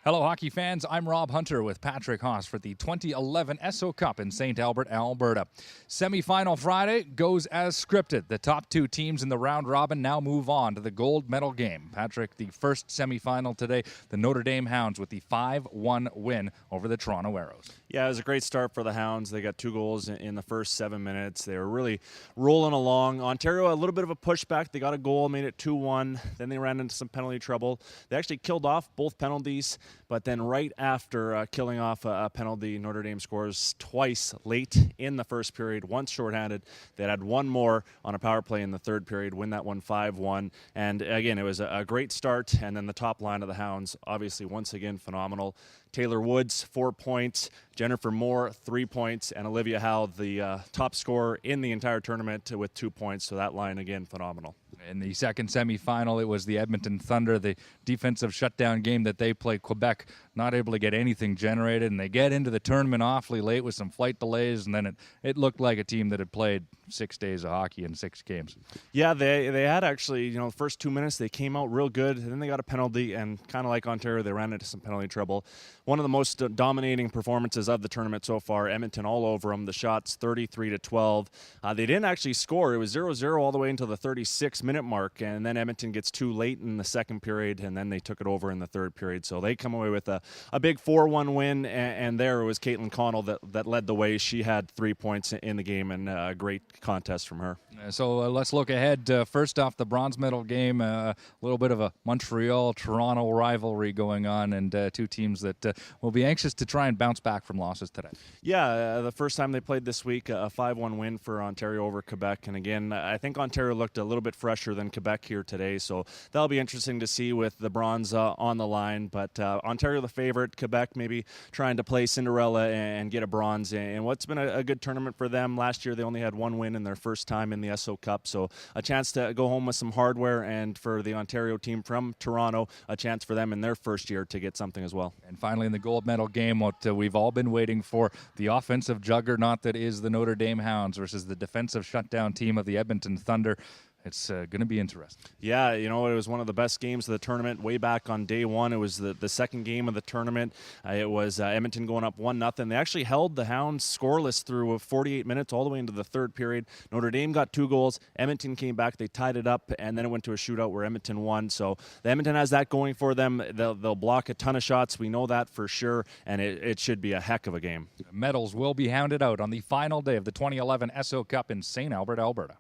Hello, hockey fans. I'm Rob Hunter with Patrick Haas for the 2011 Esso Cup in St. Albert, Alberta. Semifinal Friday goes as scripted. The top two teams in the round robin now move on to the gold medal game. Patrick, the first semifinal today, the Notre Dame Hounds with the 5-1 win over the Toronto Arrows. Yeah, it was a great start for the Hounds. They got 2 goals in the first 7 minutes. They were really rolling along. Ontario, a little bit of a pushback. They got a goal, made it 2-1. Then they ran into some penalty trouble. They actually killed off both penalties. But then right after killing off a penalty, Notre Dame scores twice late in the first period, once shorthanded. They had one more on a power play in the third period, win that one 5-1. And again, it was a great start. And then the top line of the Hounds, obviously, once again, phenomenal. Taylor Woods, 4 points. Jennifer Moore, 3 points. And Olivia Howe, the top scorer in the entire tournament with 2 points. So that line, again, phenomenal. In the second semifinal, it was the Edmonton Thunder, the defensive shutdown game that they played. Quebec not able to get anything generated, and they get into the tournament awfully late with some flight delays, and then it looked like a team that had played 6 days of hockey in 6 games. Yeah, they had actually, the first 2 minutes they came out real good, and then they got a penalty, and kind of like Ontario, they ran into some penalty trouble. One of the most dominating performances of the tournament so far, Edmonton all over them. The shots 33-12. They didn't actually score. It was 0-0 all the way until the 36-minute mark, and then Edmonton gets 2 late in the second period, and then they took it over in the third period. So they come away with a big 4-1 win, and there it was Caitlin Connell that led the way. She had 3 points in the game, and a great contest from her. So let's look ahead. First off, the bronze medal game, a little bit of a Montreal-Toronto rivalry going on, and 2 teams that will be anxious to try and bounce back from losses today. Yeah, the first time they played this week, a 5-1 win for Ontario over Quebec. And again, I think Ontario looked a little bit fresher than Quebec here today, so that'll be interesting to see with the bronze on the line. But Ontario the favorite, Quebec maybe trying to play Cinderella and get a bronze. And what's been a good tournament for them. Last year they only had 1 win in their first time in the Esso Cup, so a chance to go home with some hardware, and for the Ontario team from Toronto, a chance for them in their first year to get something as well. And finally, in the gold medal game, what we've all been waiting for, the offensive juggernaut that is the Notre Dame Hounds versus the defensive shutdown team of the Edmonton Thunder. It's going to be interesting. Yeah, it was one of the best games of the tournament way back on day one. It was the second game of the tournament. It was Edmonton going up 1-0. They actually held the Hounds scoreless through 48 minutes all the way into the third period. Notre Dame got 2 goals. Edmonton came back. They tied it up, and then it went to a shootout where Edmonton won. So the Edmonton has that going for them. They'll block a ton of shots. We know that for sure, and it should be a heck of a game. Medals will be handed out on the final day of the 2011 Esso Cup in St. Albert, Alberta.